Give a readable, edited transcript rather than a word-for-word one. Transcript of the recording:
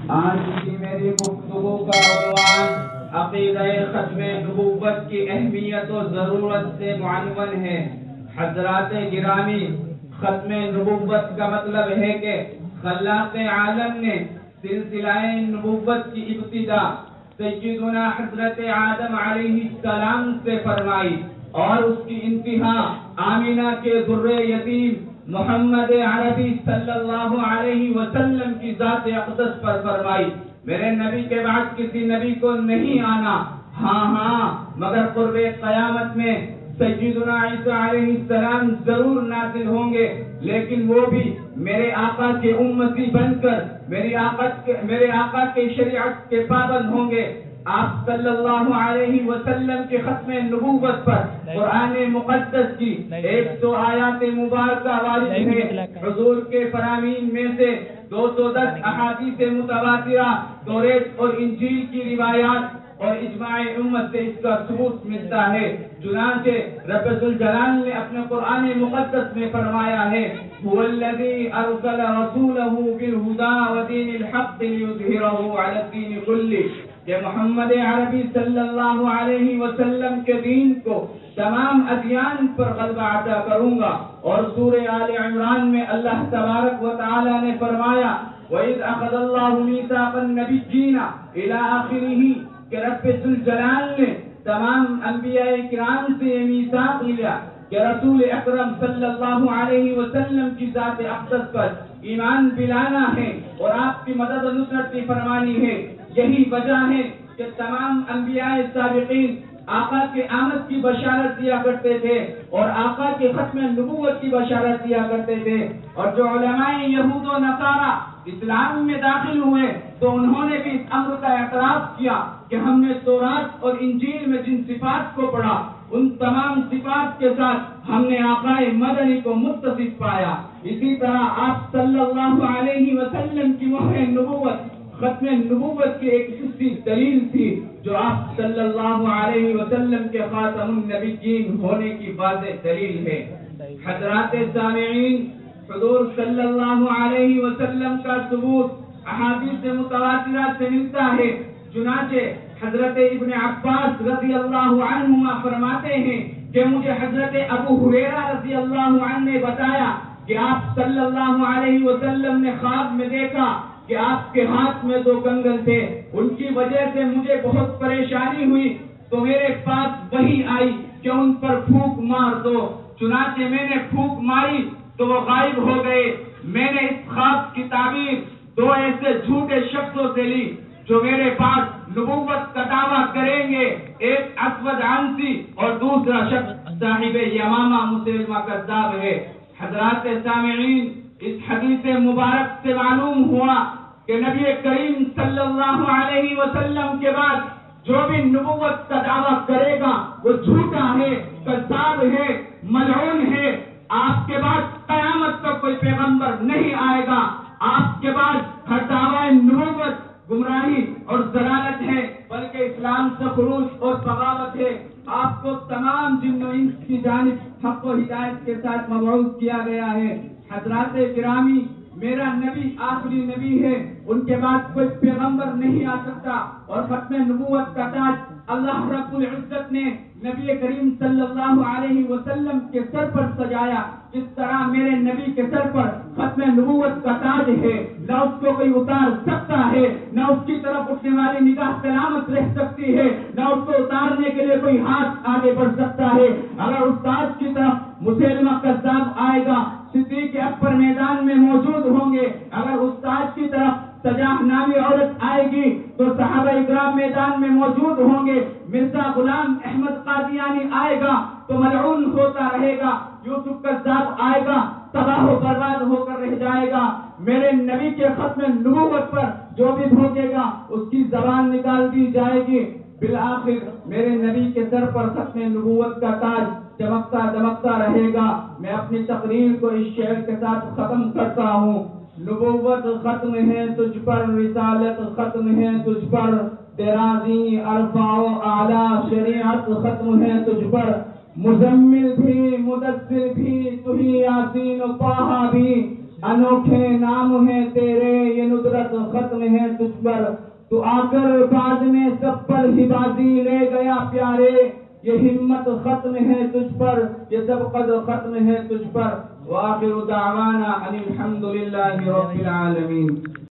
آج کی میری گفتگو کا عنوان عقیدہ ختم نبوت کی اہمیت و ضرورت سے معنون ہے۔ حضرات گرامی، ختم نبوت کا مطلب ہے کہ خلاق عالم نے سلسلہ نبوت کی ابتدا سیدنا حضرت آدم علیہ السلام سے فرمائی اور اس کی انتہا آمینہ کے ذرے یتیم محمد عربی صلی اللہ علیہ وسلم کی ذات اقدس پر فرمائی۔ میرے نبی کے بعد کسی نبی کو نہیں آنا، ہاں مگر قرب قیامت میں سیدنا عیسیٰ علیہ السلام ضرور نازل ہوں گے، لیکن وہ بھی میرے آقا کے امتی بن کر میرے آقا کے شریعت کے پابند ہوں گے۔ آپ صلی اللہ علیہ وسلم کے ختم نبوت پر قرآن مقدس کی 100 آیات مبارکہ وارد ہے۔ حضور کے فرامین میں سے 210 احادیث متواترہ، توریت اور انجیل کی روایات اور اجماع امت سے اس کا ثبوت ملتا ہے۔ چنانچہ رب ذوالجلال نے اپنے قرآن مقدس میں فرمایا ہے هو الذي ارسل رسوله بالهدى ودين الحق ليظهره على الدين كله، کہ محمد عربی صلی اللہ علیہ وسلم کے دین کو تمام ادیان پر غلبہ عطا کروں گا۔ اور سورہ آل عمران میں اللہ تبارک و تعالی نے فرمایا وَإِذْ أَخَذَ اللَّهُ مِيثَاقَ النَّبِيِّينَ إِلَىٰ آخِرِهِ، کہ رب ذوالجلال نے تمام انبیاء کرام سے یہ میثاق لیا کہ رسول اکرم صلی اللہ علیہ وسلم کی ذات اقدس پر ایمان دلانا ہے اور آپ کی مدد و نصرت کی فرمانی ہے۔ یہی وجہ ہے کہ تمام انبیاء سابقین آقا کے آمد کی بشارت دیا کرتے تھے اور آقا کے ختم نبوت کی بشارت دیا کرتے تھے۔ اور جو علماء یہود و نصارہ اسلام میں داخل ہوئے تو انہوں نے بھی اس امر کا اعتراف کیا کہ ہم نے تورات اور انجیل میں جن صفات کو پڑھا ان تمام صفات کے ساتھ ہم نے آقا مدنی کو متصف پایا۔ اسی طرح آپ صلی اللہ علیہ وسلم کی مہر نبوت ختم نبوت کی ایک حصی دلیل تھی جو آپ صلی اللہ علیہ وسلم کے خاتم النبیین ہونے کی واضح دلیل ہے۔ حضرات سامعین، حضور صلی اللہ علیہ وسلم کا ثبوت احادیث متواترہ سے ملتا ہے۔ چنانچہ حضرت ابن عباس رضی اللہ عنہما فرماتے ہیں کہ مجھے حضرت ابو ہریرہ رضی اللہ عنہ نے بتایا کہ آپ صلی اللہ علیہ وسلم نے خواب میں دیکھا کہ آپ کے ہاتھ میں 2 کنگن تھے، ان کی وجہ سے مجھے بہت پریشانی ہوئی تو میرے پاس وحی آئی کہ ان پر پھونک مار دو۔ چنانچہ میں نے پھونک ماری تو وہ غائب ہو گئے۔ میں نے اس خواب کی تعبیر 2 ایسے جھوٹے شخصوں سے لی جو میرے پاس نبوت کا دعویٰ کریں گے، ایک اسود عنسی اور دوسرا شخص صاحب یمامہ مسلمہ کذاب ہے۔ حضرات سامعین، اس حدیث مبارک سے معلوم ہوا کہ نبی کریم صلی اللہ علیہ وسلم کے بعد جو بھی نبوت کا دعویٰ کرے گا وہ جھوٹا ہے، کذاب ہے، ملعون ہے۔ آپ کے بعد قیامت تک کوئی پیغمبر نہیں آئے گا۔ آپ کے بعد ہر دعویٰ نبوت گمراہی اور ضلالت ہے، بلکہ اسلام سے خروج اور بغاوت ہے۔ آپ کو تمام جن و انس کی جانب حق و ہدایت کے ساتھ مبعوث کیا گیا ہے۔ حضرات گرامی، میرا نبی آخری نبی ہے، ان کے بعد کوئی پیغمبر نہیں آ سکتا، اور ختم نبوت کا تاج اللہ رب العزت نے نبی کریم صلی اللہ علیہ وسلم کے سر پر سجایا، جس طرح میرے نبی کے سر پر ختم نبوت کا تاج ہے۔ نہ اس کو کوئی اتار سکتا ہے، نہ اس کی طرف اٹھنے والی نگاہ سلامت رہ سکتی ہے، نہ اس کو اتارنے کے لیے کوئی ہاتھ آگے بڑھ سکتا ہے۔ اگر اس تاج کی طرف مسلمہ کذاب آئے گا، صدیق اکبر میدان میں موجود ہوں گے۔ اگر استاد کی طرف سجاح نامی عورت آئے گی تو صحابہ اکرام میدان میں موجود ہوں گے۔ مرزا غلام احمد قادیانی آئے گا تو ملعون ہوتا رہے گا۔ یوسف کذاب آئے گا، تباہ و برباد ہو کر رہ جائے گا۔ میرے نبی کے ختم نبوت پر جو بھی بھوکے گا اس کی زبان نکال دی جائے گی۔ بالآخر میرے نبی کے سر پر ختم نبوت کا تاج چمکتا دمکتا رہے گا۔ میں اپنی تقریر کو اس شعر کے ساتھ ختم کرتا ہوں۔ نبوت ختم ہے تجھ پر، رسالت ختم ہے تجھ پر، تیرا دین عرفہ و اعلیٰ، شریعت ختم ہے تجھ پر، مزمل بھی مدثر بھی تو ہی یاسین و طٰہٰ بھی، انوکھے نام ہے تیرے، یہ ندرت ختم ہے تجھ پر، تو آ کر بعد میں سب پر ہی بازی لے گیا پیارے، یہ ہمت ختم ہے تجھ پر، یہ سبقت ختم ہے تجھ پر۔ وآخر دعوانا ان الحمد للہ رب العالمین۔